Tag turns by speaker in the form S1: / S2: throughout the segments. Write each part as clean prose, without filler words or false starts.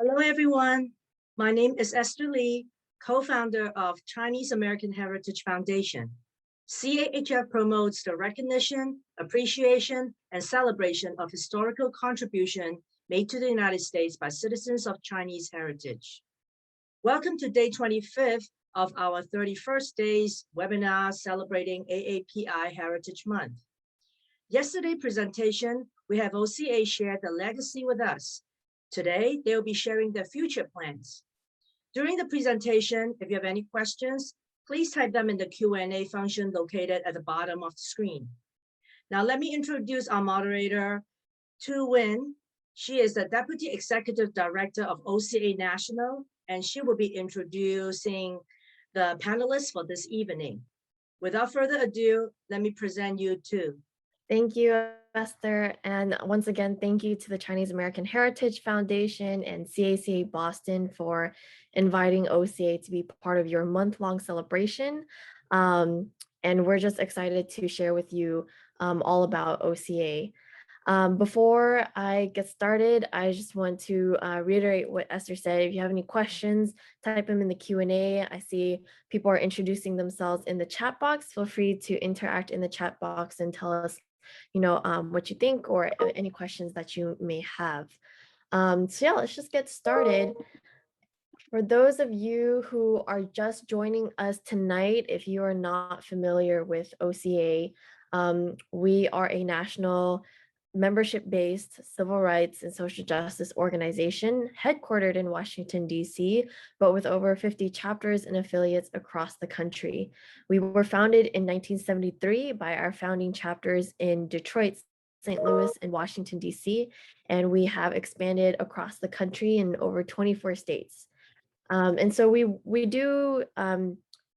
S1: Hello, everyone. My name is Esther Lee, co-founder of Chinese American Heritage Foundation. CAHF promotes the recognition, appreciation, and celebration of historical contribution made to the United States by citizens of Chinese heritage. Welcome to day 25 of our 31st days webinar celebrating AAPI Heritage Month. Yesterday's presentation, we have OCA share the legacy with us. Today, they'll be sharing their future plans. During the presentation, if you have any questions, please type them in the Q&A function located at the bottom of the screen. Now, let me introduce our moderator, Nguyen. She is the Deputy Executive Director of OCA National, and she will be introducing the panelists for this evening. Without further ado, let me present you to.
S2: Thank you, Esther. And once again, thank you to the Chinese American Heritage Foundation and CACA Boston for inviting OCA to be part of your month-long celebration. And we're just excited to share with you all about OCA. Before I get started, I just want to reiterate what Esther said. If you have any questions, type them in the Q&A. I see people are introducing themselves in the chat box. Feel free to interact in the chat box and tell us what you think or any questions that you may have. So yeah, let's just get started. For those of you who are just joining us tonight, if you are not familiar with OCA, we are a national membership-based civil rights and social justice organization headquartered in Washington, D.C., but with over 50 chapters and affiliates across the country. We were founded in 1973 by our founding chapters in Detroit, St. Louis, and Washington, D.C., and we have expanded across the country in over 24 states. And so we do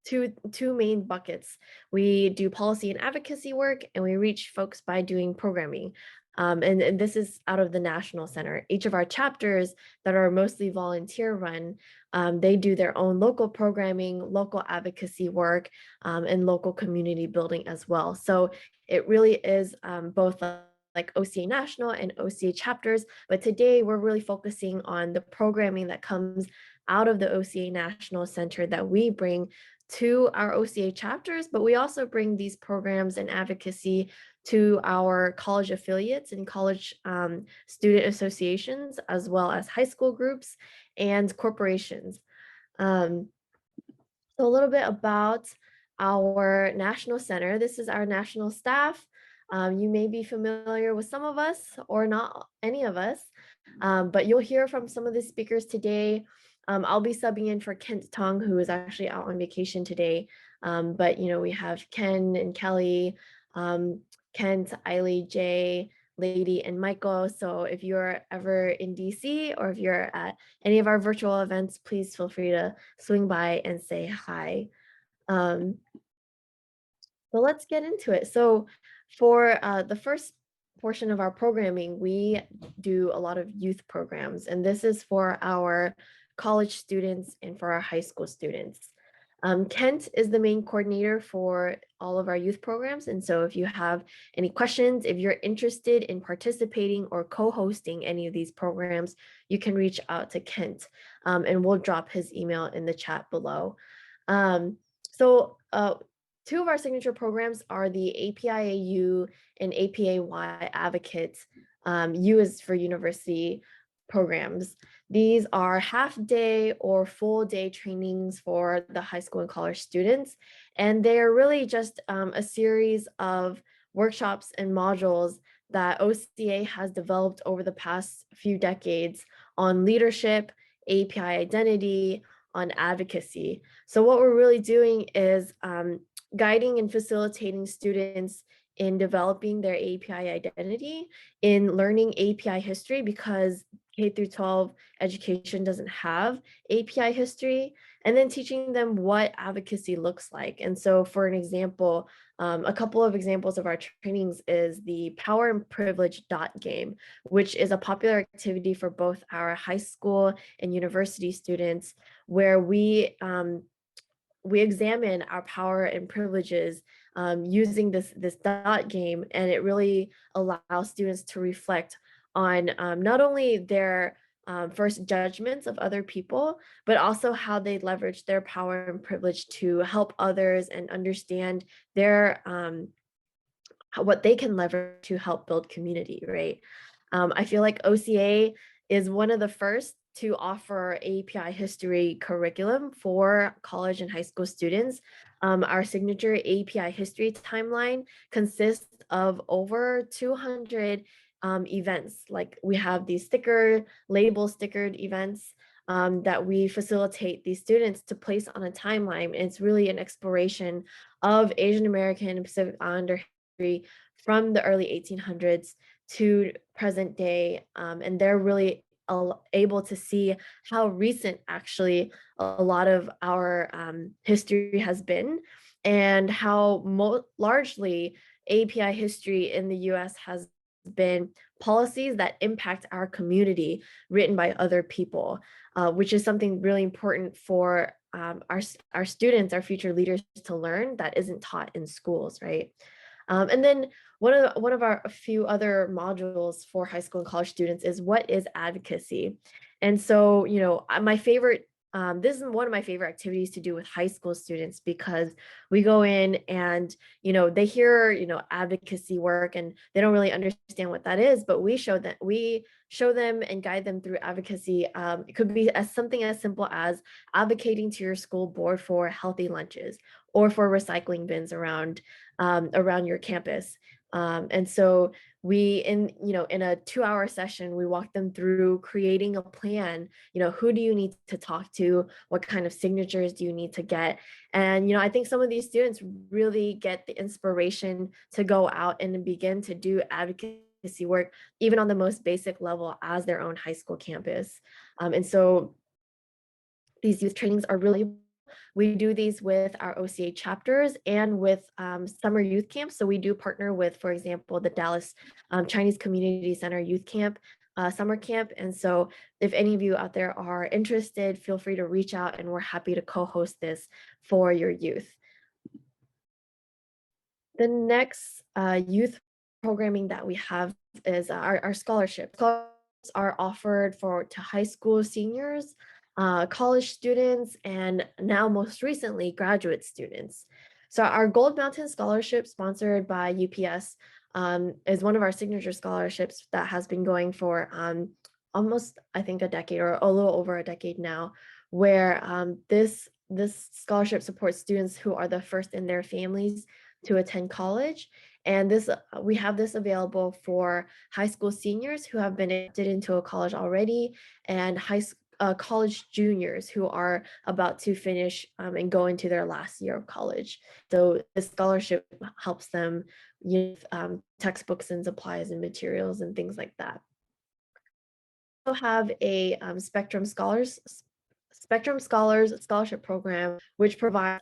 S2: two main buckets. We do policy and advocacy work, and we reach folks by doing programming. And this is out of the National Center. Each of our chapters that are mostly volunteer run, they do their own local programming, local advocacy work, and local community building as well. So it really is both like OCA National and OCA chapters, but today we're really focusing on the programming that comes out of the OCA National Center that we bring to our OCA chapters, but we also bring these programs and advocacy to our college affiliates and college student associations, as well as high school groups and corporations. So a little bit about our National Center. This is our national staff. You may be familiar with some of us or not any of us, but you'll hear from some of the speakers today. I'll be subbing in for Tong, who is actually out on vacation today. But we have Ken and Kelly, Kent, Eiley, Jay, Lady, and Michael. So if you're ever in DC or if you're at any of our virtual events, please feel free to swing by and say hi. So let's get into it. So for the first portion of our programming, we do a lot of youth programs, and this is for our college students and for our high school students. Kent is the main coordinator for all of our youth programs. And so if you have any questions, if you're interested in participating or co-hosting any of these programs, you can reach out to Kent, and we'll drop his email in the chat below. Two of our signature programs are the APIAU and APAY Advocates. U is for university programs. These are half-day or full-day trainings for the high school and college students, and they are really just a series of workshops and modules that OCA has developed over the past few decades on leadership, API identity, on advocacy. So what we're really doing is guiding and facilitating students in developing their API identity, in learning API history, because K through 12 education doesn't have API history, and then teaching them what advocacy looks like. And so for an example, a couple of examples of our trainings is the Power and Privilege dot game, which is a popular activity for both our high school and university students, where we examine our power and privileges using this dot game, and it really allows students to reflect on not only their first judgments of other people, but also how they leverage their power and privilege to help others and understand their what they can leverage to help build community, right? I feel like OCA is one of the first to offer API history curriculum for college and high school students. Our signature API history timeline consists of over 200 events. Like we have these label stickered events that we facilitate these students to place on a timeline. And it's really an exploration of Asian American and Pacific Islander from the early 1800s to present day. And they're really able to see how recent actually a lot of our history has been, and how largely API history in the US has been policies that impact our community written by other people, which is something really important for our students, our future leaders to learn that isn't taught in schools, right? And then one of our few other modules for high school and college students is what is advocacy. And so, my favorite this is one of my favorite activities to do with high school students, because we go in and they hear advocacy work and they don't really understand what that is, but we show them and guide them through advocacy. It could be as something as simple as advocating to your school board for healthy lunches or for recycling bins around your campus. And so in a 2-hour session, we walk them through creating a plan. Who do you need to talk to? What kind of signatures do you need to get? And I think some of these students really get the inspiration to go out and begin to do advocacy work, even on the most basic level as their own high school campus. And so these youth trainings are really, we do these with our OCA chapters and with summer youth camps. So we do partner with, for example, the Dallas Chinese Community Center Youth Camp, summer camp. And so if any of you out there are interested, feel free to reach out and we're happy to co-host this for your youth. The next youth programming that we have is our scholarship. Scholarships are offered to high school seniors, college students, and now most recently, graduate students. So our Gold Mountain Scholarship, sponsored by UPS, is one of our signature scholarships that has been going for almost, I think, a decade or a little over a decade now, where this scholarship supports students who are the first in their families to attend college. And we have this available for high school seniors who have been accepted into a college already, and college juniors who are about to finish and go into their last year of college. So the scholarship helps them with textbooks and supplies and materials and things like that. We also have a Spectrum Scholars Scholarship Program, which provides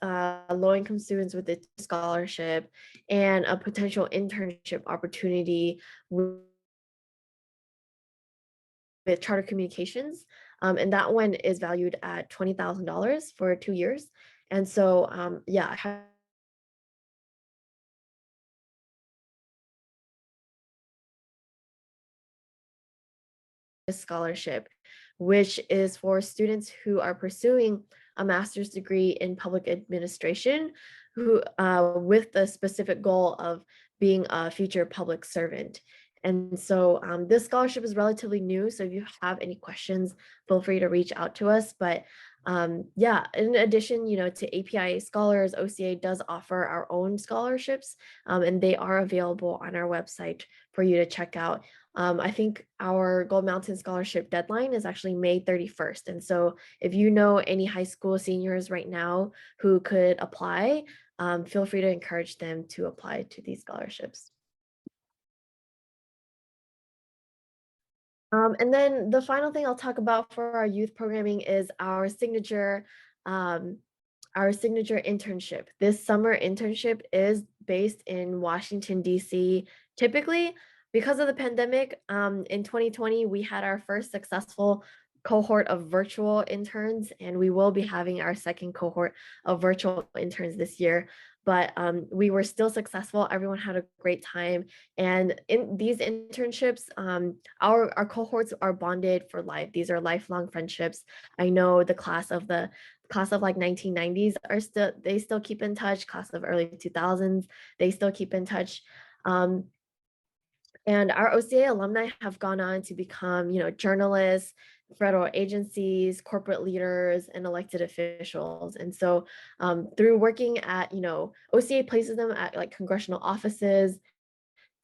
S2: low-income students with a scholarship and a potential internship opportunity with Charter Communications. And that one is valued at $20,000 for 2 years. And so, yeah, I have a scholarship, which is for students who are pursuing a master's degree in public administration, who with the specific goal of being a future public servant. And so this scholarship is relatively new. So if you have any questions, feel free to reach out to us. But yeah, in addition, to API Scholars, OCA does offer our own scholarships, and they are available on our website for you to check out. I think our Gold Mountain Scholarship deadline is actually May 31st. And so if you know any high school seniors right now who could apply, feel free to encourage them to apply to these scholarships. And then the final thing I'll talk about for our youth programming is our signature internship. This summer internship is based in Washington, D.C. Typically, because of the pandemic, in 2020, we had our first successful cohort of virtual interns, and we will be having our second cohort of virtual interns this year. But we were still successful. Everyone had a great time. And in these internships, our cohorts are bonded for life. These are lifelong friendships. I know the class of like 1990s they still keep in touch. Class of early 2000s, they still keep in touch. And our OCA alumni have gone on to become, journalists, federal agencies, corporate leaders, and elected officials. And so through working at, OCA places them at like congressional offices,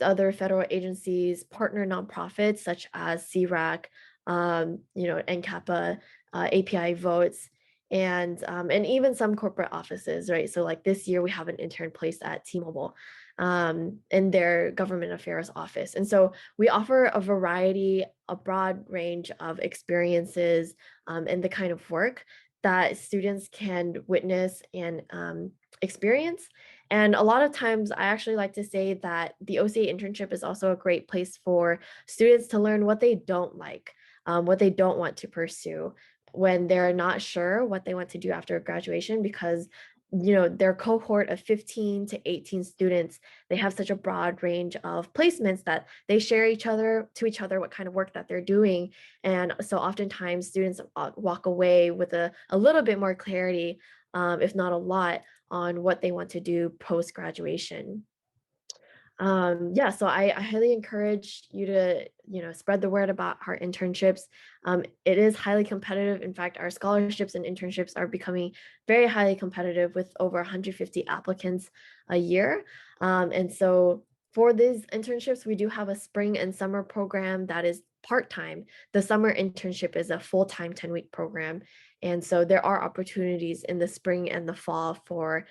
S2: other federal agencies, partner nonprofits such as CRAC, NCAPA, API votes, and even some corporate offices, right? So like this year we have an intern placed at T-Mobile in their government affairs office. And so we offer a broad range of experiences and the kind of work that students can witness and experience. And a lot of times I actually like to say that the OCA internship is also a great place for students to learn what they don't like, what they don't want to pursue when they're not sure what they want to do after graduation, because their cohort of 15 to 18 students, they have such a broad range of placements that they share to each other what kind of work that they're doing. And so oftentimes students walk away with a little bit more clarity, if not a lot, on what they want to do post-graduation. So I highly encourage you to spread the word about our internships. It is highly competitive. In fact, our scholarships and internships are becoming very highly competitive with over 150 applicants a year. And so for these internships, we do have a spring and summer program that is part-time. The summer internship is a full-time 10-week program. And so there are opportunities in the spring and the fall for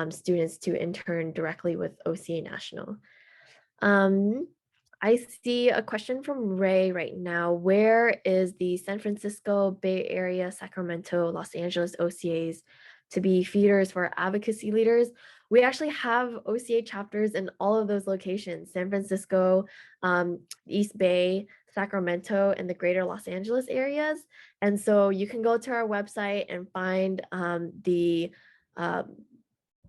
S2: students to intern directly with OCA National. I see a question from Ray right now. Where is the San Francisco Bay Area, Sacramento, Los Angeles OCAs to be feeders for advocacy leaders? We actually have OCA chapters in all of those locations: San Francisco, East Bay, Sacramento, and the greater Los Angeles areas. And so you can go to our website and find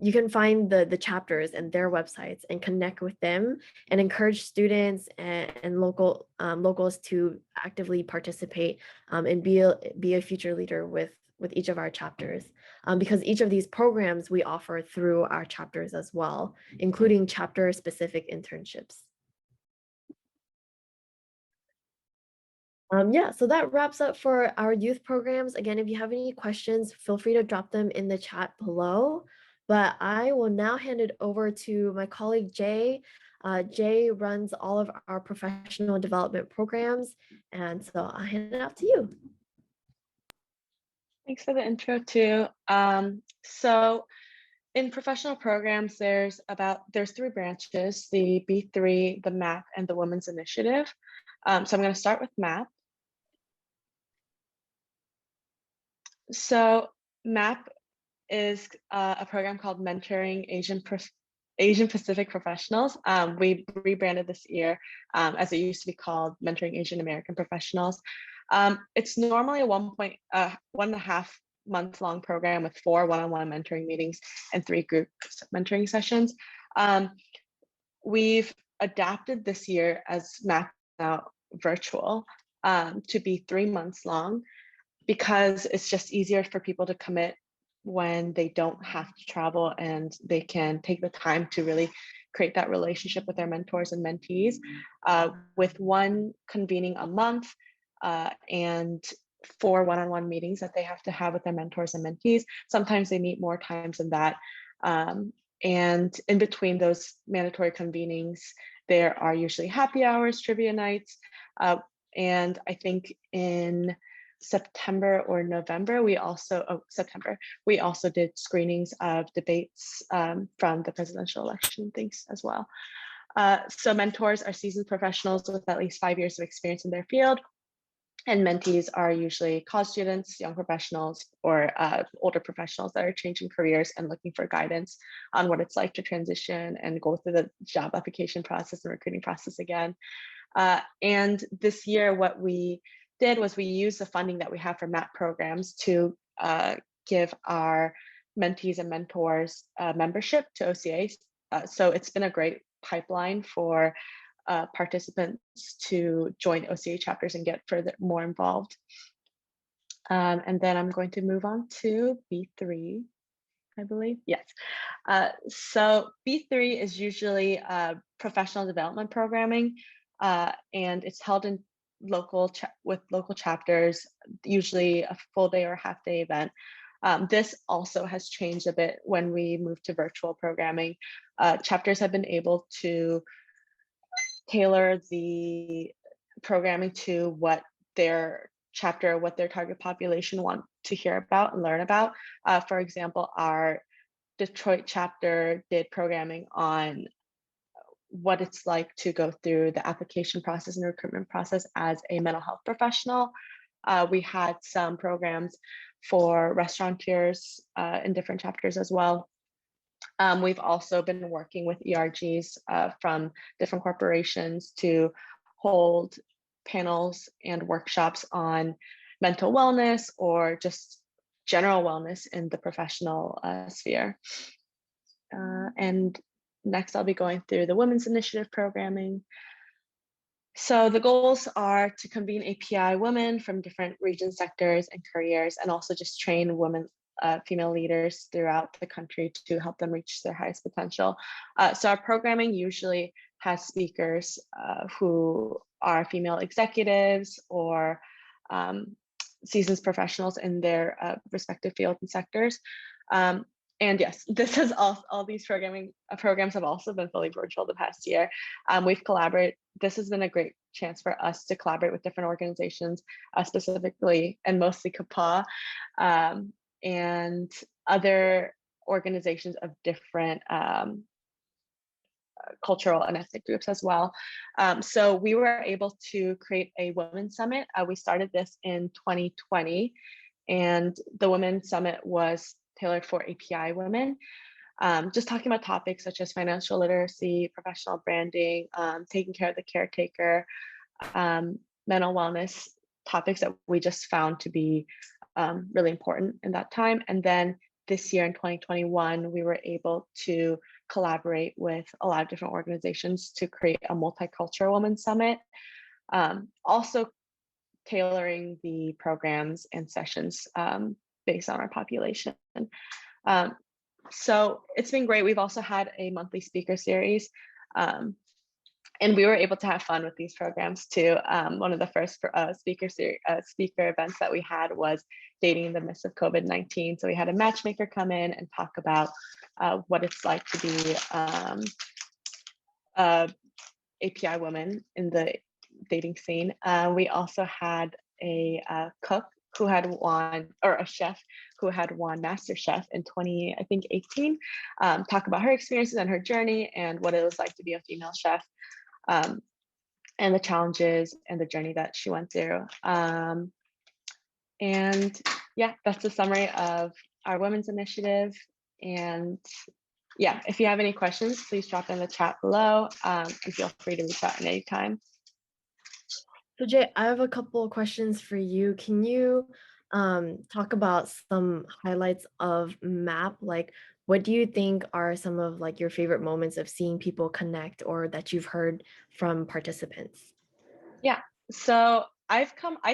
S2: you can find the chapters and their websites and connect with them and encourage students and locals to actively participate and be a future leader with each of our chapters, because each of these programs we offer through our chapters as well, including chapter specific internships. So that wraps up for our youth programs. Again, if you have any questions, feel free to drop them in the chat below. But I will now hand it over to my colleague, Jay. Jay runs all of our professional development programs. And so I'll hand it off to you.
S3: Thanks for the intro too. So in professional programs, there's three branches: the B3, the MAP, and the Women's Initiative. So I'm going to start with MAP. So MAP is a program called Mentoring Asian Pacific Professionals. We rebranded this year as it used to be called Mentoring Asian American Professionals. It's normally a 1.5 month long program with 4 one-on-one mentoring meetings and 3 group mentoring sessions. We've adapted this year, as MAP now virtual, to be 3 months long, because it's just easier for people to commit when they don't have to travel and they can take the time to really create that relationship with their mentors and mentees, with one convening a month and 4 one-on-one meetings that they have to have with their mentors and mentees. Sometimes they meet more times than that. And in between those mandatory convenings, there are usually happy hours, trivia nights. And I think in September or November, we also did screenings of debates from the presidential election things as well. So mentors are seasoned professionals with at least 5 years of experience in their field, and mentees are usually college students, young professionals, or older professionals that are changing careers and looking for guidance on what it's like to transition and go through the job application process and recruiting process again. And this year, what we did was we used the funding that we have for MAP programs to give our mentees and mentors membership to OCA. So it's been a great pipeline for participants to join OCA chapters and get more involved. And then I'm going to move on to B3, I believe. Yes. So B3 is usually professional development programming, and it's held in with local chapters, usually a full day or half day event. This also has changed a bit when we moved to virtual programming. Chapters have been able to tailor the programming to what their chapter, what their target population want to hear about and learn about. For example, our Detroit chapter did programming on what it's like to go through the application process and recruitment process as a mental health professional. We had some programs for restaurateurs in different chapters as well. We've also been working with ERGs from different corporations to hold panels and workshops on mental wellness or just general wellness in the professional sphere. And next I'll be going through the Women's Initiative programming. So the goals are to convene API women from different region sectors and careers, and also just train women, female leaders throughout the country to help them reach their highest potential. So our programming usually has speakers who are female executives or seasoned professionals in their respective fields and sectors. And yes, this is all these programs have also been fully virtual the past year. We've collaborated. This has been a great chance for us to collaborate with different organizations, specifically and mostly CAPA, and other organizations of different cultural and ethnic groups as well. So we were able to create a Women's Summit. We started this in 2020, and the Women's Summit was tailored for API women, just talking about topics such as financial literacy, professional branding, taking care of the caretaker, mental wellness, topics that we just found to be really important in that time. And then this year in 2021, we were able to collaborate with a lot of different organizations to create a multicultural Women's Summit, also tailoring the programs and sessions based on our population. So it's been great. We've also had a monthly speaker series, and we were able to have fun with these programs too. One of the first speaker events that we had was dating in the midst of COVID-19. So we had a matchmaker come in and talk about what it's like to be API woman in the dating scene. We also had a cook who had won, or a chef who had won MasterChef in 2018, talk about her experiences and her journey and what it was like to be a female chef, and the challenges and the journey that she went through. And yeah, that's a summary of our Women's Initiative. And yeah, if you have any questions, please drop in the chat below, and feel free to reach out at any time.
S2: So Jay, I have a couple of questions for you. Can you talk about some highlights of MAP? Like, what do you think are some of like your favorite moments of seeing people connect or that you've heard from participants?
S3: Yeah, so I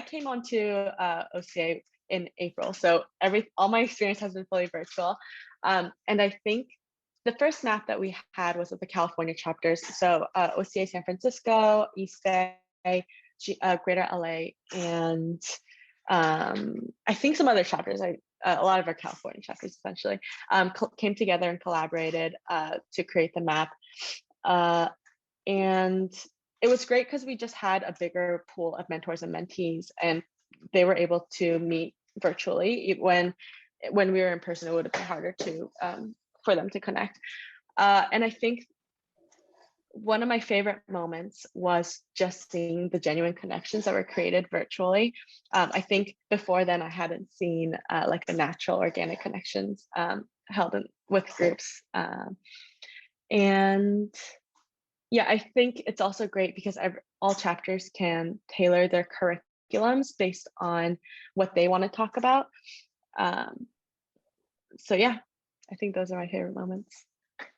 S3: came onto OCA in April, so all my experience has been fully virtual, and I think the first MAP that we had was with the California chapters. So OCA San Francisco, East Bay, Greater LA, and I think some other chapters. A lot of our California chapters essentially came together and collaborated to create the MAP, and it was great because we just had a bigger pool of mentors and mentees, and they were able to meet virtually. When we were in person, it would have been harder to for them to connect. And I think one of my favorite moments was just seeing the genuine connections that were created virtually. I think before then I hadn't seen like the natural organic connections held with groups. And yeah, I think it's also great because all chapters can tailor their curriculums based on what they want to talk about. So yeah, I think those are my favorite moments.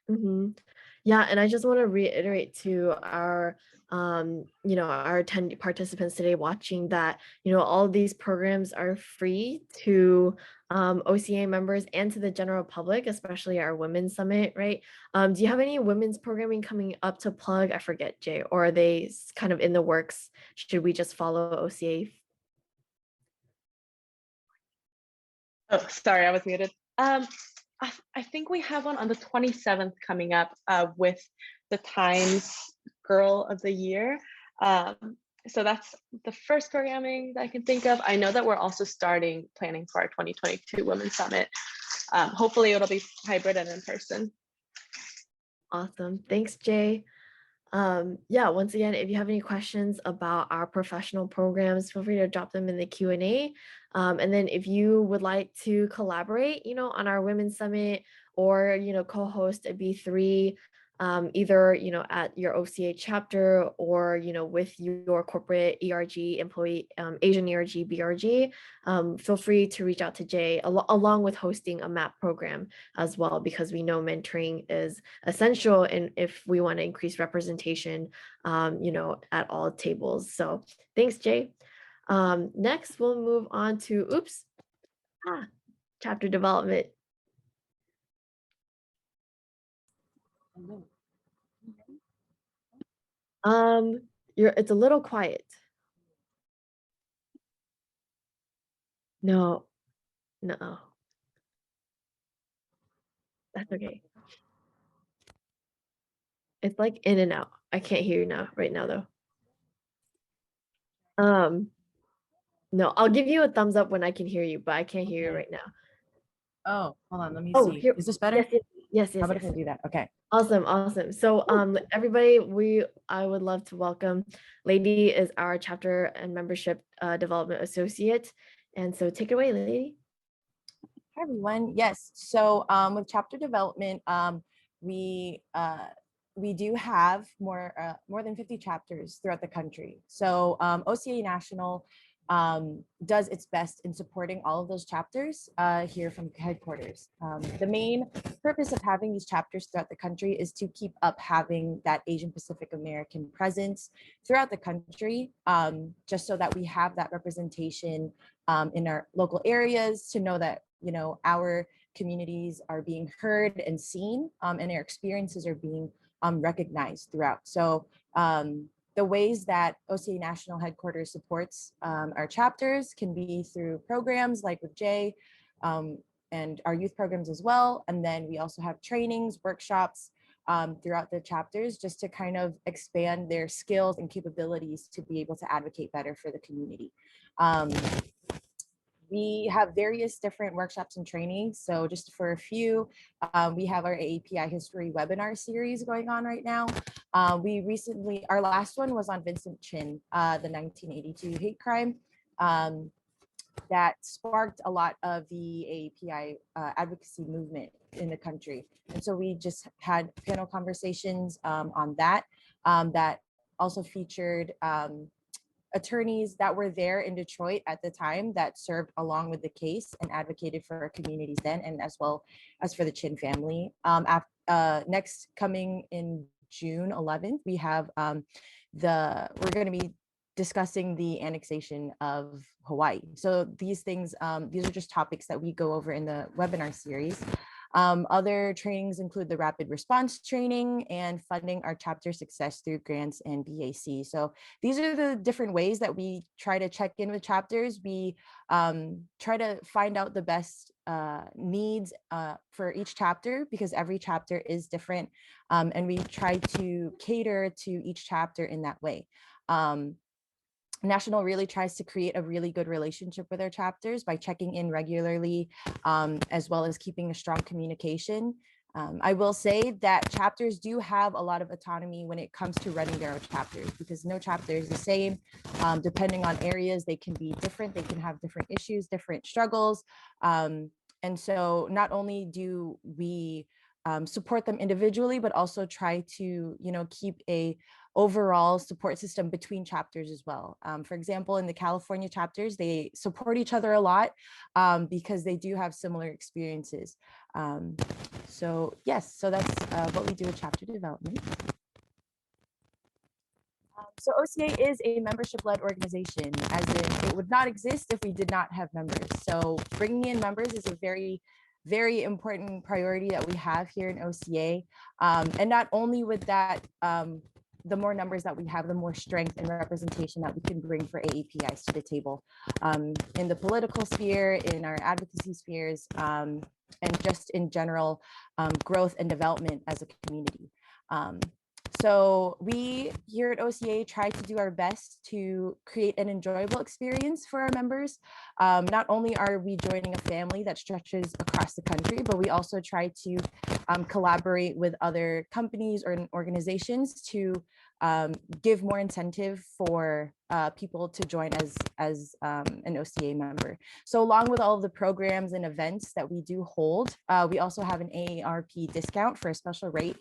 S2: Mhm. Yeah, and I just want to reiterate to our our participants today watching that, all of these programs are free to OCA members and to the general public, especially our Women's Summit, right? Do you have any women's programming coming up to plug? I forget, Jay, or are they kind of in the works? Should we just follow OCA?
S3: Oh, sorry, I was muted. I think we have one on the 27th coming up with the Times Girl of the Year. So that's the first programming that I can think of. I know that we're also planning for our 2022 Women's Summit. Hopefully it'll be hybrid and in person.
S2: Awesome. Thanks, Jay. Yeah, once again, if you have any questions about our professional programs, feel free to drop them in the Q&A. And then if you would like to collaborate, on our Women's Summit or, co-host a B3, either, at your OCA chapter or, with your corporate ERG employee, Asian ERG, BRG, feel free to reach out to Jay along with hosting a MAP program as well, because we know mentoring is essential and if we want to increase representation, at all tables. So thanks, Jay. Next, we'll move on to, chapter development. It's a little quiet. No, no, that's okay. It's like in and out. I can't hear you right now though. No, I'll give you a thumbs up when I can hear you, but I can't hear you right now.
S4: Oh, hold on, let me
S2: Oh,
S4: see.
S2: here.
S4: Is this better?
S2: Yes.
S4: How about if I do that? Okay.
S2: Awesome. So everybody, I would love to welcome Lady is our chapter and membership development associate. And so take it away, Lady.
S4: Hi, everyone. Yes, so with chapter development, we do have more than 50 chapters throughout the country. So OCA National does its best in supporting all of those chapters here from headquarters. The main purpose of having these chapters throughout the country is to keep up having that Asian Pacific American presence throughout the country, just so that we have that representation in our local areas, to know that our communities are being heard and seen, and their experiences are being recognized throughout. So the ways that OCA National Headquarters supports our chapters can be through programs like with Jay, and our youth programs as well. And then we also have trainings, workshops throughout the chapters, just to kind of expand their skills and capabilities to be able to advocate better for the community. We have various different workshops and trainings. So just for a few, we have our AAPI history webinar series going on right now. Our last one was on Vincent Chin, the 1982 hate crime. That sparked a lot of the AAPI advocacy movement in the country. And so we just had panel conversations on that, that also featured attorneys that were there in Detroit at the time that served along with the case and advocated for our communities then, and as well as for the Chin family. Next, coming in June 11th, we have we're going to be discussing the annexation of Hawaii. So these things, these are just topics that we go over in the webinar series. Other trainings include the rapid response training and funding our chapter success through grants and BAC. So these are the different ways that we try to check in with chapters. We try to find out the best needs for each chapter, because every chapter is different, and we try to cater to each chapter in that way. National really tries to create a really good relationship with our chapters by checking in regularly, as well as keeping a strong communication. I will say that chapters do have a lot of autonomy when it comes to running their own chapters, because no chapter is the same. Depending on areas, they can be different. They can have different issues, different struggles. And so not only do we support them individually, but also try to, keep a overall support system between chapters as well. For example, in the California chapters, they support each other a lot because they do have similar experiences. So yes, so that's what we do with chapter development. So OCA is a membership-led organization, as in it would not exist if we did not have members. So bringing in members is a very, very important priority that we have here in OCA. And not only with that, the more numbers that we have, the more strength and representation that we can bring for AAPIs to the table in the political sphere, in our advocacy spheres, and just in general growth and development as a community. So we here at OCA try to do our best to create an enjoyable experience for our members. Not only are we joining a family that stretches across the country, but we also try to collaborate with other companies or organizations to give more incentive for people to join as an OCA member. So along with all of the programs and events that we do hold, we also have an AARP discount for a special rate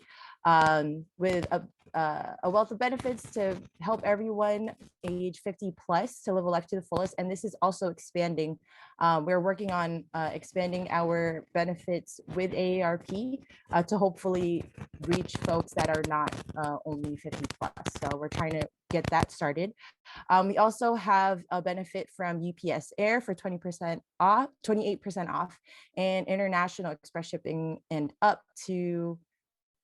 S4: with a wealth of benefits to help everyone age 50 plus to live a life to the fullest. And this is also expanding. We're working on expanding our benefits with AARP to hopefully reach folks that are not only 50 plus. So we're trying to get that started. We also have a benefit from UPS Air for 20% off, 28% off, and international express shipping and up to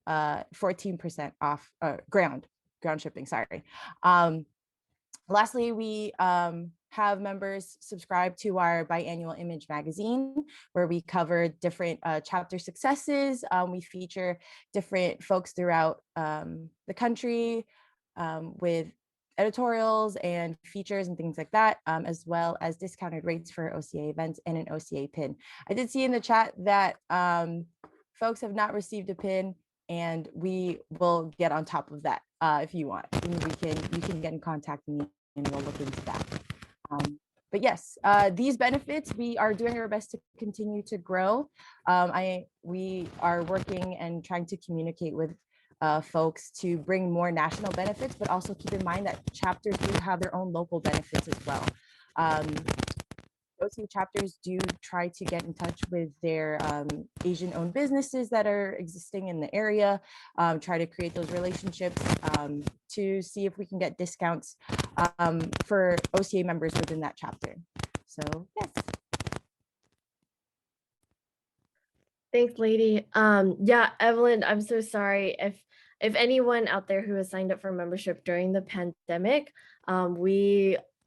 S4: 14% off ground shipping, sorry. Lastly, we have members subscribe to our biannual Image magazine, where we cover different chapter successes. We feature different folks throughout the country with editorials and features and things like that, as well as discounted rates for OCA events and an OCA pin. I did see in the chat that folks have not received a pin, and we will get on top of that if you want. And you can get in contact with me and we'll look into that. But yes, these benefits, we are doing our best to continue to grow. We are working and trying to communicate with folks to bring more national benefits, but also keep in mind that chapters do have their own local benefits as well. OCA chapters do try to get in touch with their Asian-owned businesses that are existing in the area, try to create those relationships to see if we can get discounts for OCA members within that chapter. So yes.
S2: Thanks, lady. Yeah, Evelyn, I'm so sorry if anyone out there who has signed up for membership during the pandemic,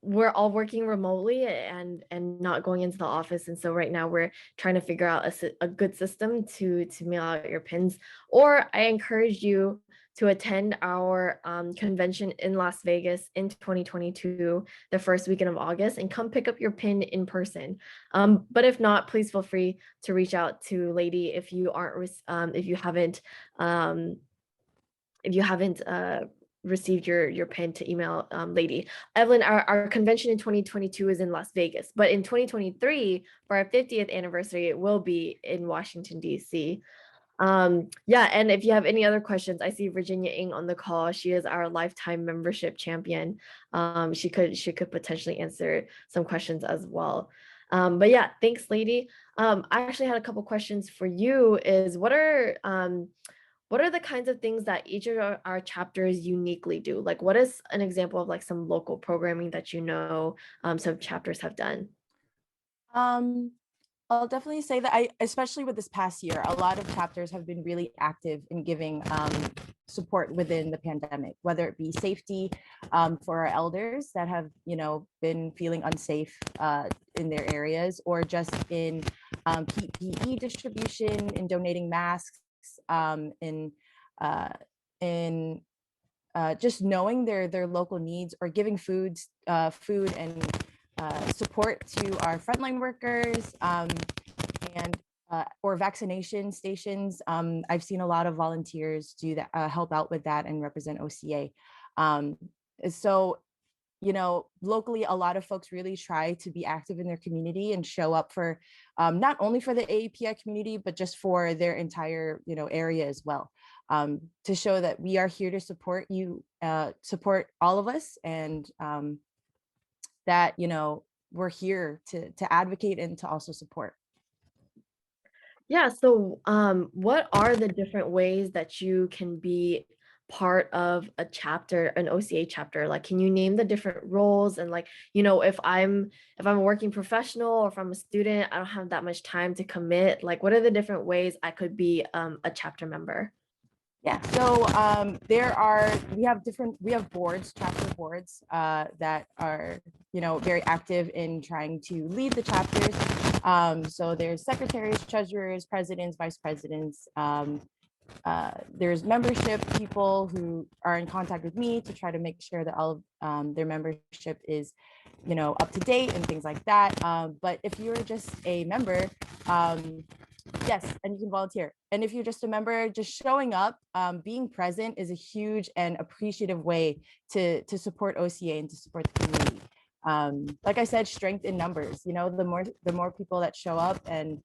S2: we're all working remotely and not going into the office, and so right now we're trying to figure out a good system to mail out your pins. Or I encourage you to attend our convention in Las Vegas in 2022, the first weekend of August, and come pick up your pin in person. But if not, please feel free to reach out to Lady if you haven't received your pin, to email Lady. Evelyn, our convention in 2022 is in Las Vegas, but in 2023 for our 50th anniversary, it will be in Washington, DC. Yeah, and if you have any other questions, I see Virginia Ng on the call. She is our lifetime membership champion. She could potentially answer some questions as well. But yeah, thanks, Lady. I actually had a couple questions for you. What are the kinds of things that each of our chapters uniquely do? Like, what is an example of like some local programming that some chapters have done?
S4: I'll definitely say that especially with this past year, a lot of chapters have been really active in giving support within the pandemic, whether it be safety for our elders that have, been feeling unsafe in their areas, or just in PPE distribution, in donating masks, in just knowing their local needs, or giving food and support to our frontline workers, and or vaccination stations. I've seen a lot of volunteers do that, help out with that and represent OCA. So you know, locally, a lot of folks really try to be active in their community and show up for not only for the AAPI community, but just for their entire, you know, area as well, to show that we are here to support you, support all of us, and that, you know, we're here to advocate and to also support.
S2: Yeah, so what are the different ways that you can be part of a chapter, an OCA chapter? Like, can you name the different roles? And like, you know, if I'm a working professional or if I'm a student, I don't have that much time to commit. Like, what are the different ways I could be a chapter member?
S4: Yeah, so we have boards, chapter boards, that are, you know, very active in trying to lead the chapters. So there's secretaries, treasurers, presidents, vice presidents. There's membership people who are in contact with me to try to make sure that all of their membership is, you know, up to date and things like that. But if you're just a member, yes, and you can volunteer. And if you're just a member, just showing up, being present is a huge and appreciative way to support OCA and to support the community. Like I said, strength in numbers. You know, the more people that show up and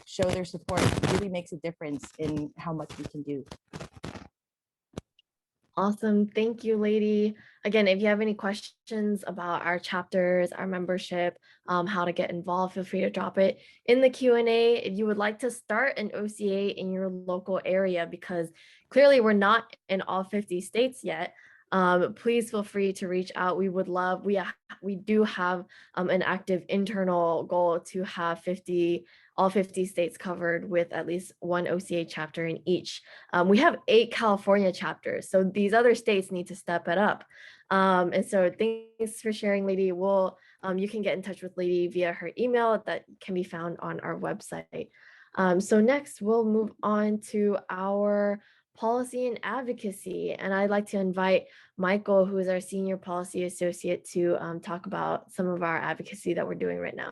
S4: show their support really makes a difference in how much we can do.
S2: Awesome. Thank you, lady. Again, if you have any questions about our chapters, our membership, how to get involved, feel free to drop it in the Q&A. If you would like to start an OCA in your local area, because clearly we're not in all 50 states yet, please feel free to reach out. We would love, we do have an active internal goal to have all 50 states covered with at least one OCA chapter in each. We have 8 California chapters, so these other states need to step it up. And so thanks for sharing, Lady. You can get in touch with Lady via her email that can be found on our website. So next, we'll move on to our policy and advocacy. And I'd like to invite Michael, who is our senior policy associate, to talk about some of our advocacy that we're doing right now.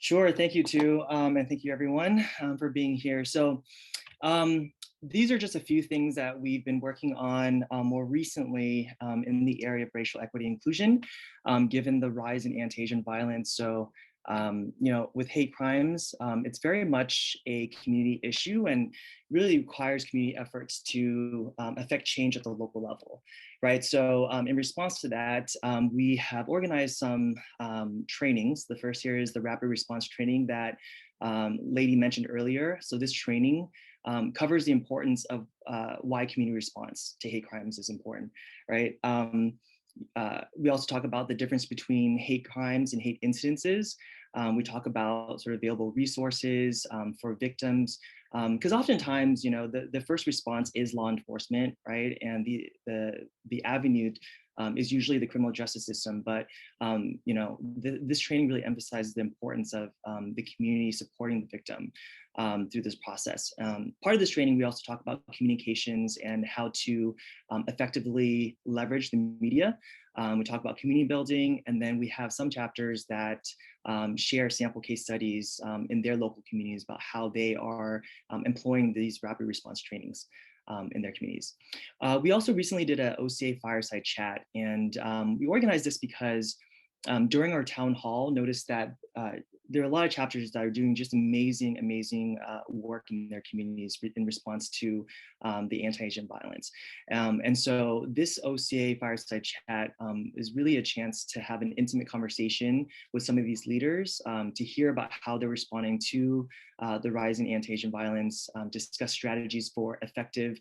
S5: Sure, thank you too, and thank you everyone for being here. So these are just a few things that we've been working on more recently in the area of racial equity and inclusion, given the rise in anti-Asian violence. So you know, with hate crimes, it's very much a community issue and really requires community efforts to affect change at the local level, right? So in response to that, we have organized some trainings. The first here is the rapid response training that Lady mentioned earlier. So this training covers the importance of why community response to hate crimes is important, right? We also talk about the difference between hate crimes and hate incidences. We talk about sort of available resources for victims, because oftentimes, you know, the first response is law enforcement, right? And the avenue is usually the criminal justice system. But you know, this training really emphasizes the importance of the community supporting the victim through this process. Part of this training, we also talk about communications and how to effectively leverage the media. We talk about community building, and then we have some chapters that share sample case studies in their local communities about how they are employing these rapid response trainings in their communities. We also recently did an OCA fireside chat, and we organized this because during our town hall, noticed that there are a lot of chapters that are doing just amazing work in their communities in response to the anti-Asian violence. And so this OCA fireside chat is really a chance to have an intimate conversation with some of these leaders, to hear about how they're responding to the rise in anti-Asian violence, discuss strategies for effective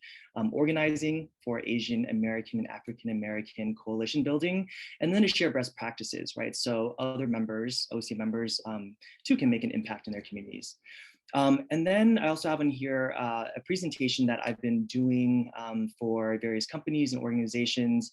S5: organizing for Asian American and African American coalition building, and then to share best practices, right? So other members, OCA members, too, can make an impact in their communities. And then I also have in here a presentation that I've been doing for various companies and organizations.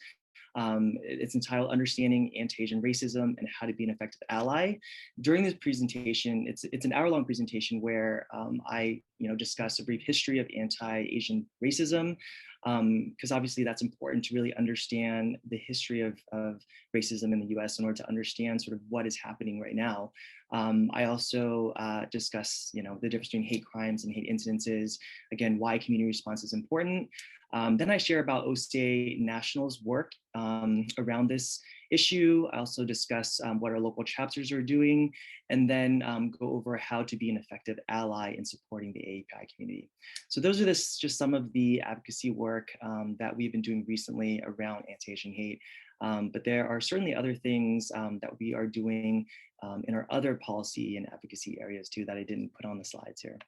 S5: It's entitled Understanding Anti-Asian Racism and How to Be an Effective Ally. During this presentation, it's an hour-long presentation where I discuss a brief history of anti-Asian racism, because obviously that's important to really understand the history of racism in the US in order to understand sort of what is happening right now. I also discuss, the difference between hate crimes and hate incidences, again, why community response is important. Then I share about OCA National's work around this issue. I also discuss what our local chapters are doing, and then go over how to be an effective ally in supporting the AAPI community. So those are just some of the advocacy work that we've been doing recently around anti-Asian hate. But there are certainly other things that we are doing in our other policy and advocacy areas too that I didn't put on the slides here.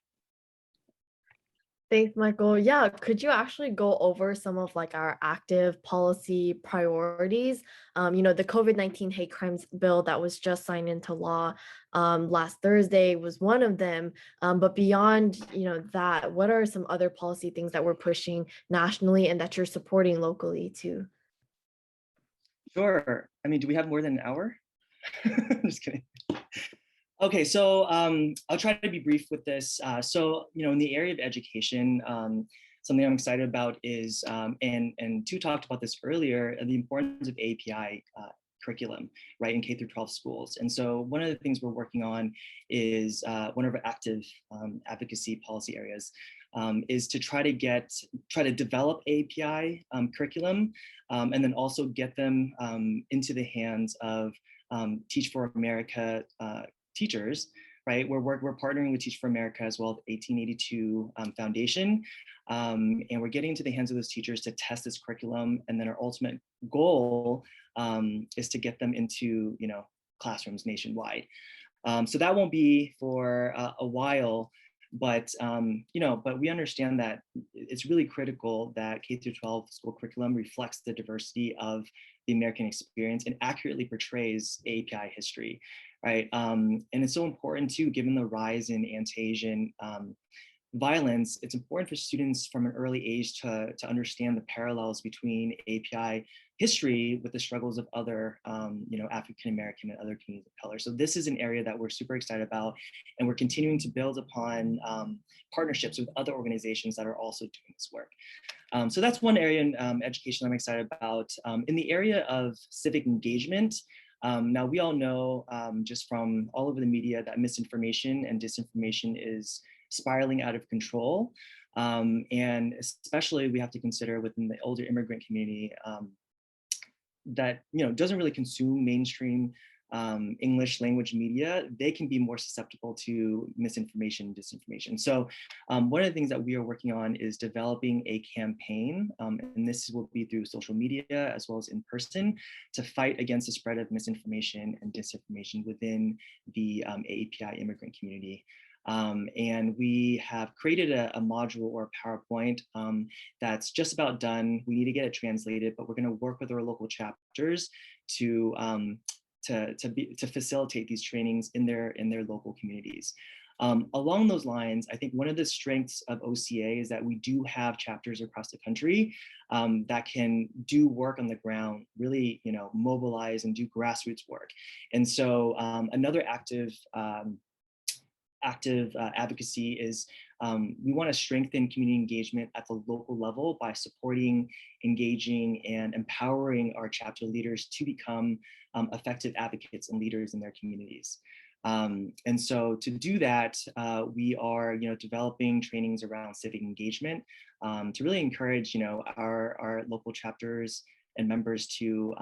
S2: Thanks, Michael. Yeah, could you actually go over some of like our active policy priorities? The COVID-19 hate crimes bill that was just signed into law last Thursday was one of them. But beyond, that, what are some other policy things that we're pushing nationally and that you're supporting locally too?
S5: Sure. I mean, do we have more than an hour? I'm just kidding. Okay, so I'll try to be brief with this. In the area of education, something I'm excited about is, and Tu talked about this earlier, the importance of AAPI curriculum, right, in K through 12 schools. And so one of the things we're working on is one of our active advocacy policy areas is to try to develop AAPI curriculum, and then also get them into the hands of Teach for America teachers, right? We're partnering with Teach for America as well as 1882 Foundation, and we're getting into the hands of those teachers to test this curriculum. And then our ultimate goal is to get them into, classrooms nationwide. So that won't be for a while, but but we understand that it's really critical that K through 12 school curriculum reflects the diversity of the American experience and accurately portrays AAPI history, right? And it's so important too, given the rise in anti-Asian violence, it's important for students from an early age to understand the parallels between AAPI history with the struggles of other, African-American and other communities of color. So this is an area that we're super excited about, and we're continuing to build upon partnerships with other organizations that are also doing this work. So that's one area in education I'm excited about. In the area of civic engagement, now we all know just from all over the media that misinformation and disinformation is spiraling out of control. And especially we have to consider within the older immigrant community that doesn't really consume mainstream English language media, they can be more susceptible to misinformation and disinformation. So one of the things that we are working on is developing a campaign, and this will be through social media as well as in person, to fight against the spread of misinformation and disinformation within the AAPI immigrant community. And we have created a module or a PowerPoint that's just about done. We need to get it translated, but we're going to work with our local chapters to facilitate these trainings in their local communities. Along those lines, I think one of the strengths of OCA is that we do have chapters across the country that can do work on the ground, really, mobilize and do grassroots work. And so another active advocacy is we want to strengthen community engagement at the local level by supporting, engaging, and empowering our chapter leaders to become effective advocates and leaders in their communities. And so to do that, we are developing trainings around civic engagement to really encourage our local chapters and members to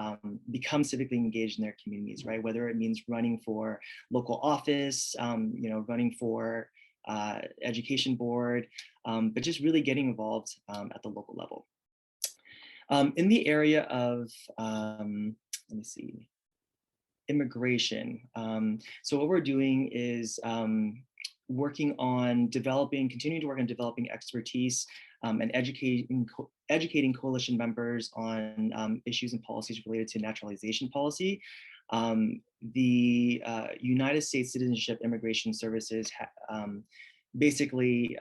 S5: become civically engaged in their communities, right? Whether it means running for local office, running for education board, but just really getting involved at the local level. In the area of, let me see, immigration. So what we're doing is continuing to work on developing expertise and educating coalition members on issues and policies related to naturalization policy. The United States Citizenship Immigration Services basically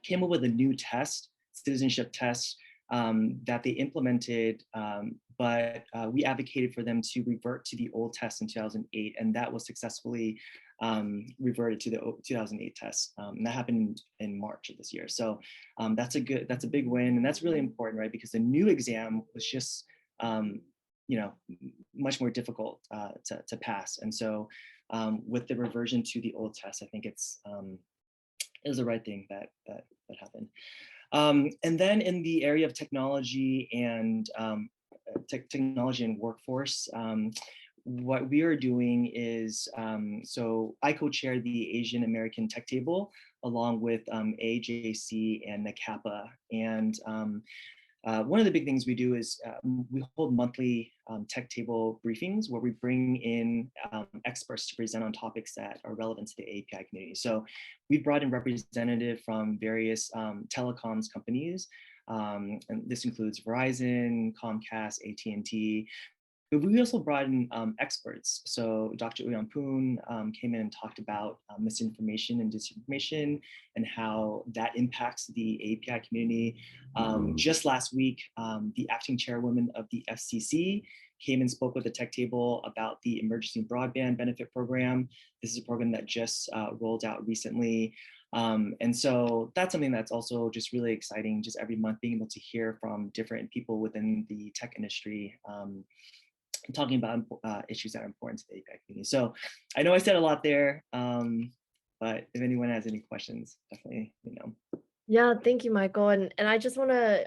S5: came up with a new citizenship test that they implemented, but we advocated for them to revert to the old test in 2008, and that was successfully reverted to the 2008 test. And that happened in March of this year. So that's a big win. And that's really important, right? Because the new exam was just, much more difficult to pass. And so with the reversion to the old test, I think it was the right thing that happened. And then in the area of technology and technology and workforce, what we are doing is, so I co-chair the Asian American Tech Table along with AJC and NACAPA. And one of the big things we do is we hold monthly tech table briefings where we bring in experts to present on topics that are relevant to the API community. So we brought in representatives from various telecoms companies, and this includes Verizon, Comcast, AT&T. But we also brought in experts. So Dr. Nguyen came in and talked about misinformation and disinformation and how that impacts the API community. Just last week, the acting chairwoman of the FCC came and spoke with the Tech Table about the Emergency Broadband Benefit Program. This is a program that just rolled out recently. And so that's something that's also just really exciting, just every month being able to hear from different people within the tech industry talking about issues that are important to the API community. So I know I said a lot there, but if anyone has any questions, definitely,
S2: Yeah, thank you, Michael. And I just want to,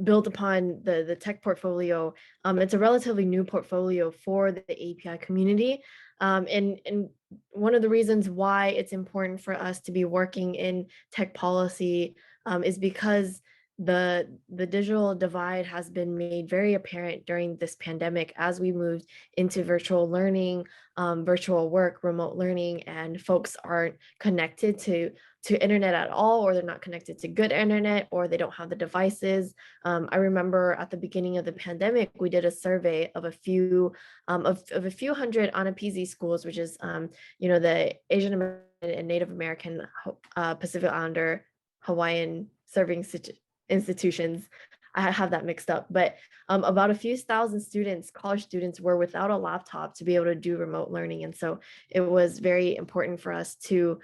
S2: build upon the tech portfolio. It's a relatively new portfolio for the API community. And one of the reasons why it's important for us to be working in tech policy is because the digital divide has been made very apparent during this pandemic as we moved into virtual learning, virtual work, remote learning, and folks aren't connected to internet at all, or they're not connected to good internet, or they don't have the devices. I remember at the beginning of the pandemic, we did a survey of a few hundred AAPI schools, which is the Asian American and Native American Pacific Islander Hawaiian serving institutions. I have that mixed up, but about a few thousand students, college students, were without a laptop to be able to do remote learning. And so it was very important for us to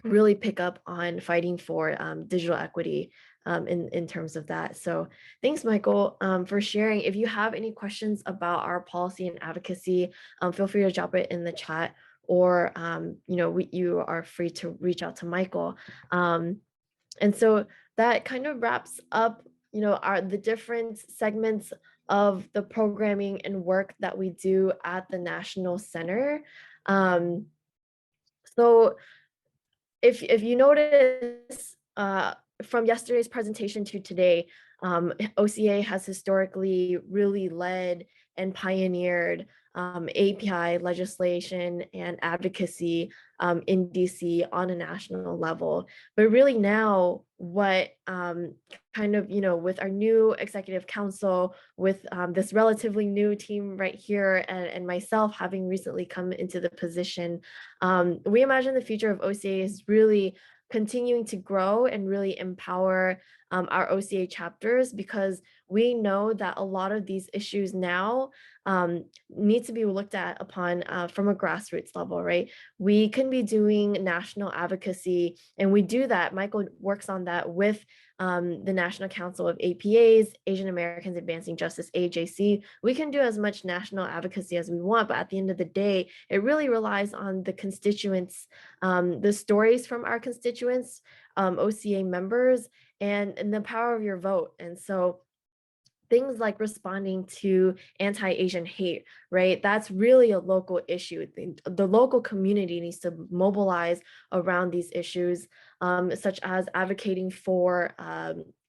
S2: really pick up on fighting for digital equity in terms of that. So thanks, Michael, for sharing. If you have any questions about our policy and advocacy, feel free to drop it in the chat, or you are free to reach out to Michael. And so that kind of wraps up, the different segments of the programming and work that we do at the National Center. So if you notice from yesterday's presentation to today, OCA has historically really led and pioneered API legislation and advocacy in DC on a national level. But really now, what with our new executive council, with this relatively new team right here, and myself having recently come into the position, we imagine the future of OCA is really continuing to grow and really empower our OCA chapters, because we know that a lot of these issues now need to be looked at upon from a grassroots level, right? We can be doing national advocacy, and we do that. Michael works on that with the National Council of APAs, Asian Americans Advancing Justice, AJC. We can do as much national advocacy as we want, but at the end of the day, it really relies on the constituents, the stories from our constituents, OCA members, and the power of your vote. And so things like responding to anti-Asian hate, right? That's really a local issue. The local community needs to mobilize around these issues, such as advocating for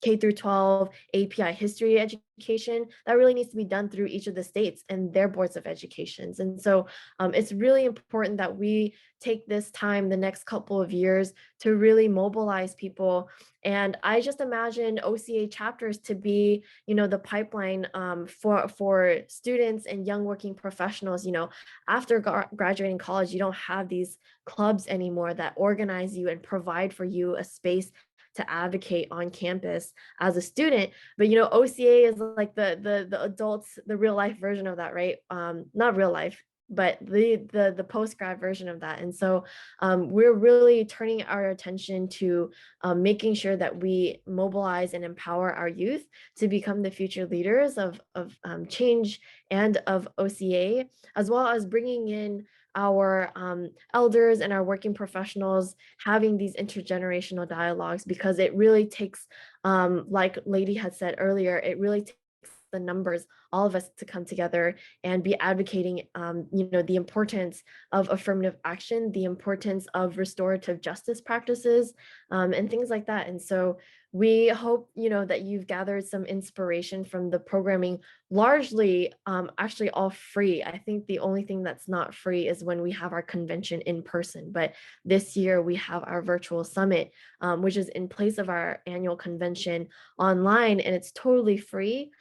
S2: K-12 API history education. That really needs to be done through each of the states and their boards of educations. And so it's really important that we take this time, the next couple of years, to really mobilize people. And I just imagine OCA chapters to be, the pipeline for students and young working professionals. After graduating college, you don't have these clubs anymore that organize you and provide for you a space to advocate on campus as a student. But OCA is like the adults, the real life version of that, right? Not real life, but the post-grad version of that. And so we're really turning our attention to making sure that we mobilize and empower our youth to become the future leaders of change and of OCA, as well as bringing in our elders and our working professionals, having these intergenerational dialogues, because it really takes, like Lady had said earlier, it really takes the numbers, all of us, to come together and be advocating, the importance of affirmative action, the importance of restorative justice practices, and things like that. And so we hope, that you've gathered some inspiration from the programming, largely actually all free. I think the only thing that's not free is when we have our convention in person. But this year we have our virtual summit, which is in place of our annual convention online, and it's totally free.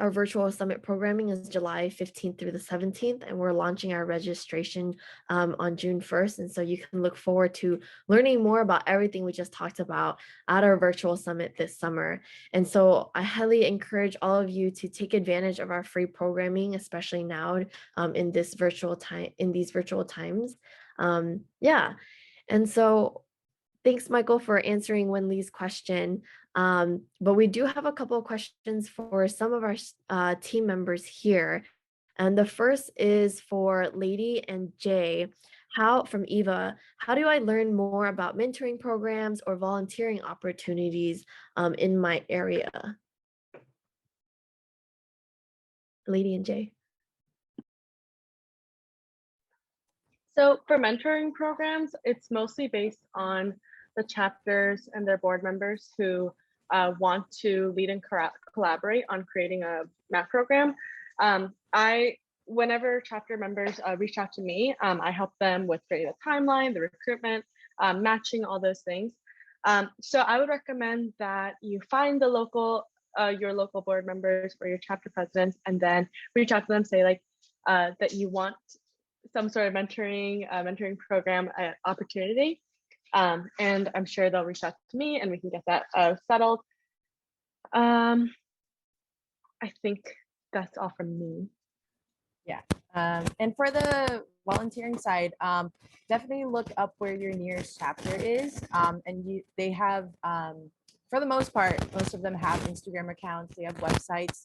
S2: Our virtual summit programming is July 15th through the 17th, and we're launching our registration on June 1st. And so you can look forward to learning more about everything we just talked about at our virtual summit this summer. And so I highly encourage all of you to take advantage of our free programming, especially now in these virtual times. Yeah. And so thanks, Michael, for answering Wenli's question. But we do have a couple of questions for some of our team members here. And the first is for Lady and Jay. From Eva, how do I learn more about mentoring programs or volunteering opportunities in my area? Lady and Jay.
S3: So for mentoring programs, it's mostly based on the chapters and their board members who want to lead and collaborate on creating a MAP program. Whenever chapter members reach out to me, I help them with creating a timeline, the recruitment, matching, all those things. So I would recommend that you find the your local board members or your chapter presidents, and then reach out to them, say like that you want some sort of mentoring program opportunity. And I'm sure they'll reach out to me and we can get that settled. I think that's all from me.
S4: Yeah. And for the volunteering side, definitely look up where your nearest chapter is. And they have, for the most part, most of them have Instagram accounts, they have websites.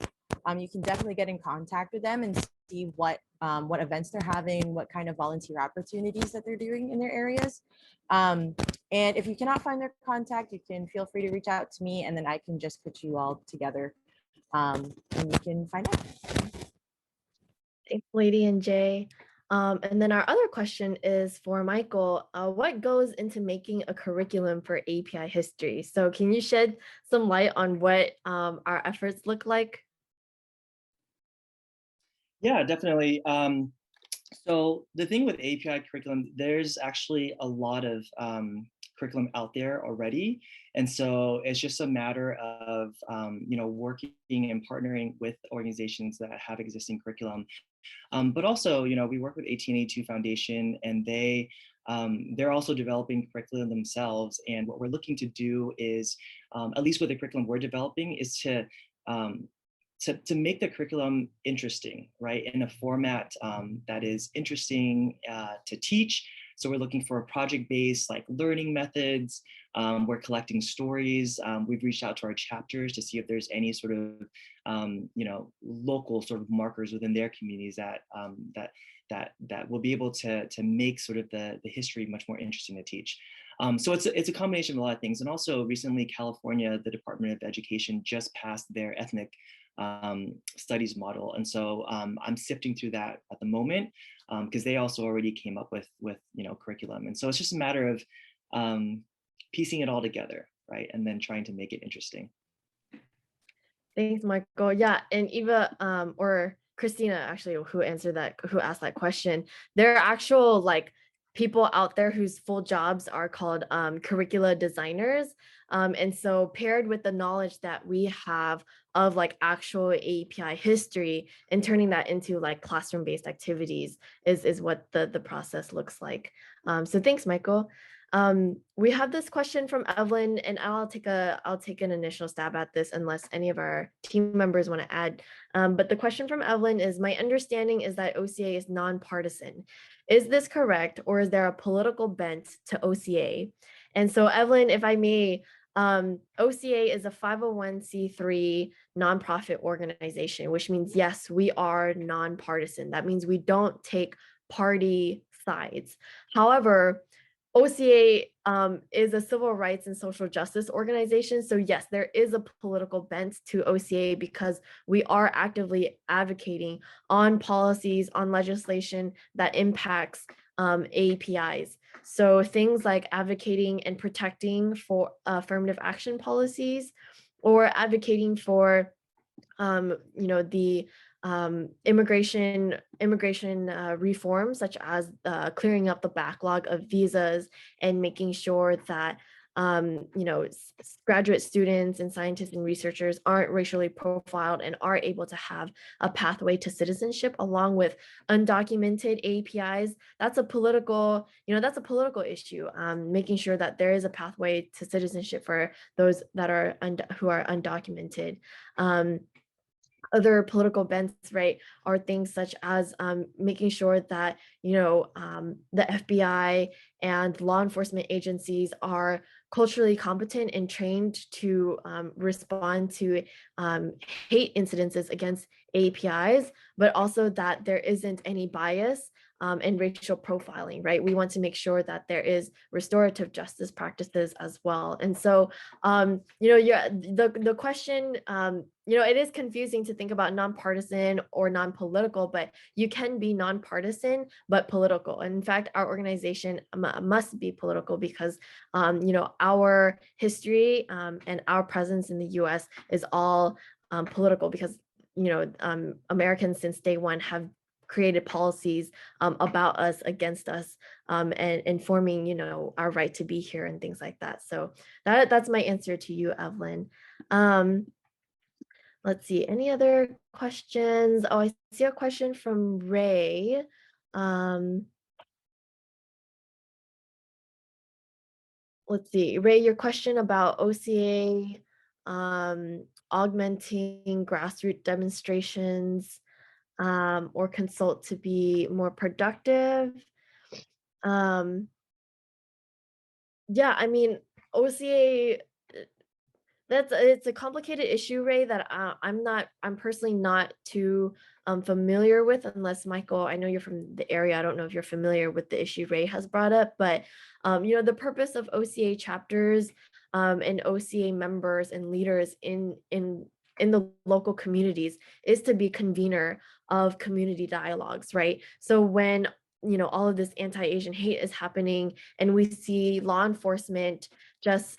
S4: You can definitely get in contact with them and see what events they're having, what kind of volunteer opportunities that they're doing in their areas. And if you cannot find their contact, you can feel free to reach out to me, and then I can just put you all together and you can find out.
S2: Thanks, Lady and Jay. And then our other question is for Michael. What goes into making a curriculum for API history? So can you shed some light on what our efforts look like?
S5: Yeah, definitely. So the thing with API curriculum, there's actually a lot of curriculum out there already. And so it's just a matter of, working and partnering with organizations that have existing curriculum. But also, we work with 1882 Foundation, and they're also developing curriculum themselves. And what we're looking to do is, at least with the curriculum we're developing, is to make the curriculum interesting, right? In a format that is interesting to teach. So we're looking for project-based like learning methods. We're collecting stories. We've reached out to our chapters to see if there's any sort of, local sort of markers within their communities that will be able to make sort of the history much more interesting to teach. So it's a combination of a lot of things. And also recently, California, the Department of Education just passed their ethnic studies model. And so I'm sifting through that at the moment because they also already came up with curriculum. And so it's just a matter of piecing it all together, right? And then trying to make it interesting.
S2: Thanks, Michael. Yeah, and Eva or Christina, actually, who asked that question, there are actual people out there whose full jobs are called curricula designers. And so paired with the knowledge that we have of actual API history and turning that into classroom-based activities is what the process looks like. So thanks, Michael. We have this question from Evelyn, and I'll take an initial stab at this unless any of our team members want to add. But the question from Evelyn is, my understanding is that OCA is nonpartisan. Is this correct, or is there a political bent to OCA? And so Evelyn, if I may, OCA is a 501c3 nonprofit organization, which means, yes, we are nonpartisan. That means we don't take party sides. However, OCA is a civil rights and social justice organization. So yes, there is a political bent to OCA because we are actively advocating on policies, on legislation that impacts AAPIs. So things like advocating and protecting for affirmative action policies, or advocating for the immigration reform, such as clearing up the backlog of visas and making sure that graduate students and scientists and researchers aren't racially profiled and are able to have a pathway to citizenship, along with undocumented APIs. That's a political issue. Making sure that there is a pathway to citizenship for those that are who are undocumented. Other political bents, right, are things such as making sure that the FBI and law enforcement agencies are culturally competent and trained to respond to hate incidences against APIs, but also that there isn't any bias and racial profiling, right? We want to make sure that there is restorative justice practices as well. And so, the question, it is confusing to think about nonpartisan or non-political, but you can be nonpartisan but political. And in fact, our organization must be political because, our history and our presence in the U.S. is all political because, Americans since day one have created policies about us, against us, and informing, our right to be here and things like that. So that's my answer to you, Evelyn. Let's see, any other questions? Oh, I see a question from Ray. Let's see, Ray, your question about OCA augmenting grassroots demonstrations or consult to be more productive. Yeah, I mean, OCA, it's a complicated issue, Ray, that I'm personally not too familiar with, unless Michael, I know you're from the area. I don't know if you're familiar with the issue Ray has brought up, but the purpose of OCA chapters and OCA members and leaders in the local communities is to be convener of community dialogues, right? So when all of this anti-Asian hate is happening and we see law enforcement just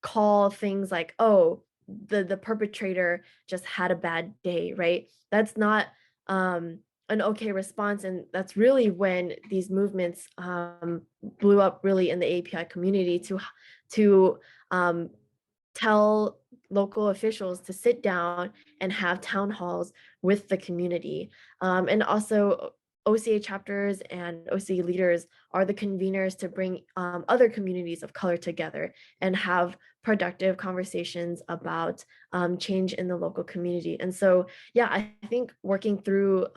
S2: call things like, oh, the perpetrator just had a bad day, right? That's not an okay response. And that's really when these movements blew up really in the API community to tell local officials to sit down and have town halls with the community. And also OCA chapters and OCA leaders are the conveners to bring other communities of color together and have productive conversations about change in the local community. And so, yeah, I think working through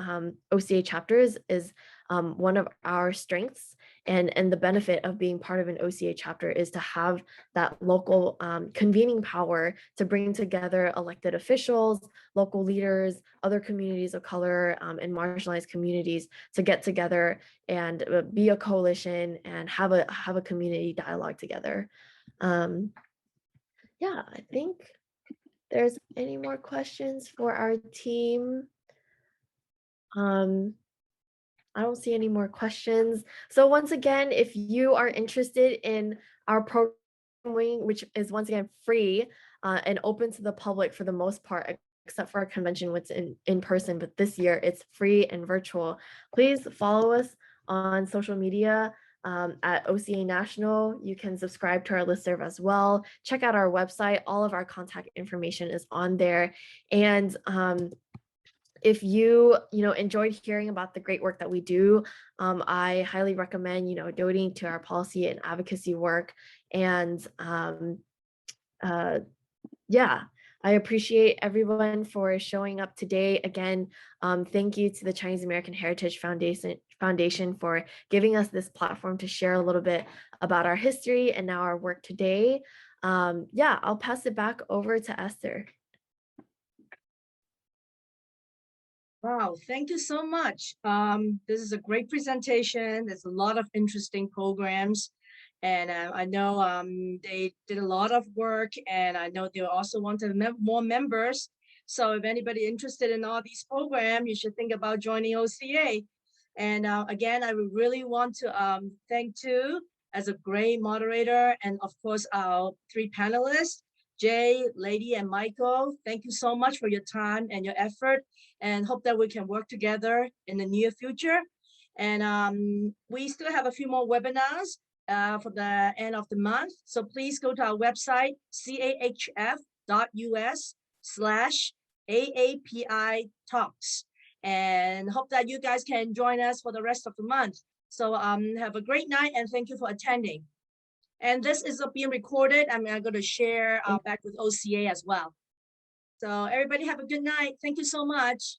S2: OCA chapters is one of our strengths, and the benefit of being part of an OCA chapter is to have that local convening power to bring together elected officials, local leaders, other communities of color, and marginalized communities to get together and be a coalition and have a community dialogue together. Yeah, I think there's any more questions for our team. I don't see any more questions. So once again, if you are interested in our program, which is once again free and open to the public for the most part, except for our convention, which in person, but this year it's free and virtual. Please follow us on social media at OCA National. You can subscribe to our listserv as well. Check out our website. All of our contact information is on there. And if you enjoyed hearing about the great work that we do, I highly recommend donating to our policy and advocacy work. And yeah, I appreciate everyone for showing up today. Again, thank you to the Chinese American Heritage Foundation for giving us this platform to share a little bit about our history and now our work today. Yeah, I'll pass it back over to Esther.
S1: Wow, thank you so much. This is a great presentation. There's a lot of interesting programs. And I know they did a lot of work, and I know they also wanted more members. So if anybody interested in all these programs, you should think about joining OCA. And again, I would really want to thank Tu as a great moderator, and of course our 3 panelists, Jay, Lady, and Michael. Thank you so much for your time and your effort, and hope that we can work together in the near future. And we still have a few more webinars for the end of the month. So please go to our website, cahf.us/AAPI talks, and hope that you guys can join us for the rest of the month. So have a great night, and thank you for attending. And this is being recorded. I'm going to share back with OCA as well. So everybody have a good night. Thank you so much.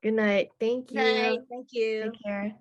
S2: Good night. Thank you.
S1: Thank you.
S2: Take care.